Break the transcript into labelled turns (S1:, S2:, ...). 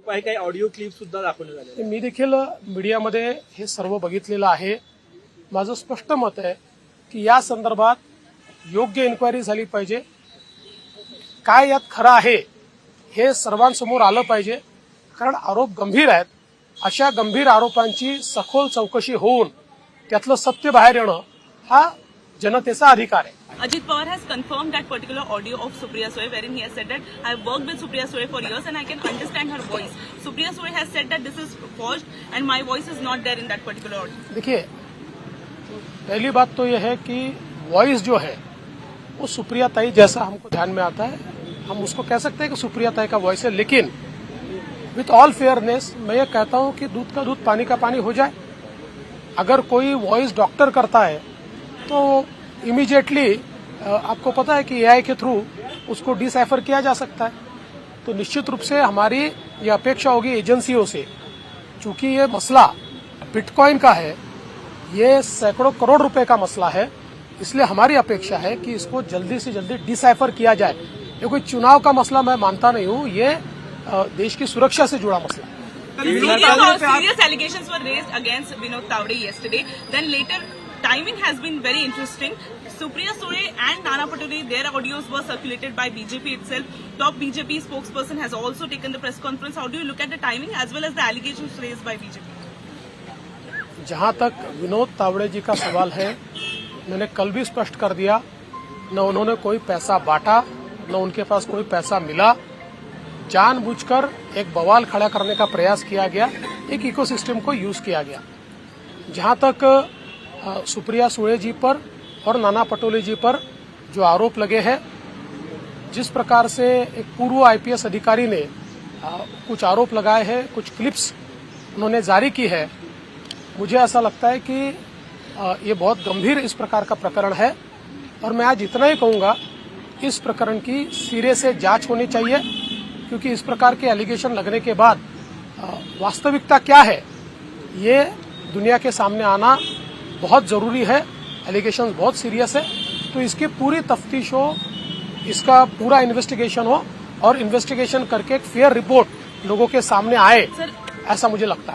S1: काही audio clip सुद्धा दाखवण्यात आले.
S2: मी देखील मीडियामध्ये हे सर्व बघितलेलं आहे. माझं स्पष्ट मत आहे की या संदर्भात योग्य इन्क्वायरी झाली पाहिजे. काय यात खरं आहे हे सर्वांसमोर आलं पाहिजे, कारण आरोप गंभीर आहेत. अशा गंभीर आरोपांची सखोल चौकशी होऊन त्यातलं सत्य बाहेर येणं हा जनतेचा अधिकार आहे.
S3: Ajit Pawar has confirmed that particular audio of Supriya Sue, wherein he has said that I have worked with Supriya Sue for years and I can understand her voice. Supriya Sue has said that this is forged and my voice is not there in that particular audio.
S2: देखिए, पहली बात तो यह है कि voice जो है वो सुप्रिया ताई जैसा हमको ध्यान में आता है, हम उसको कह सकते हैं कि सुप्रिया ताई का वॉइस है. लेकिन विथ ऑल फेयरनेस मैं ये कहता हूं कि दूध का दूध पानी का पानी हो जाए. अगर कोई वॉइस डॉक्टर करता है तो इमीडिएटली आपको पता है कि एआई के थ्रू उसको डिसाइफर किया जा सकता है. तो निश्चित रूप से हमारी ये अपेक्षा होगी एजेंसियों से, चूंकि ये मसला बिटकॉइन का है, ये सैकड़ों करोड़ रुपए का मसला है, इसलिए हमारी अपेक्षा है कि इसको जल्दी से जल्दी डिसाइफर किया जाए. ये कोई चुनाव का मसला मैं मानता नहीं हूं, ये देश की सुरक्षा से जुड़ा मसला है.
S3: Serious allegations were raised against Vinod Tawde yesterday. Then later, timing has been very interesting. Supriya Sue and Nana Patole, their audios were circulated by BJP itself. Top BJP spokesperson has also taken the press conference. How do you look at the timing as well as the allegations raised by BJP?
S2: जहां तक विनोद तावड़े जी का सवाल है, मैंने कल भी स्पष्ट कर दिया, न उन्होंने कोई पैसा बांटा, न उनके पास कोई पैसा मिला. जानबूझकर एक बवाल खड़ा करने का प्रयास किया गया, एक इकोसिस्टम को यूज किया गया. जहां तक सुप्रिया सुळे जी पर और नाना पटोले जी पर जो आरोप लगे हैं, जिस प्रकार से एक पूर्व आईपीएस अधिकारी ने कुछ आरोप लगाए हैं, कुछ क्लिप्स उन्होंने जारी की है, मुझे ऐसा लगता है कि ये बहुत गंभीर इस प्रकार का प्रकरण है. और मैं आज इतना ही कहूंगा, इस प्रकरण की सिरे से जांच होनी चाहिए, क्योंकि इस प्रकार के एलिगेशन लगने के बाद वास्तविकता क्या है ये दुनिया के सामने आना बहुत जरूरी है. एलिगेशन बहुत सीरियस है, तो इसकी पूरी तफ्तीश हो, इसका पूरा इन्वेस्टिगेशन हो और इन्वेस्टिगेशन करके एक फेयर रिपोर्ट लोगों के सामने आए, ऐसा मुझे लगता है.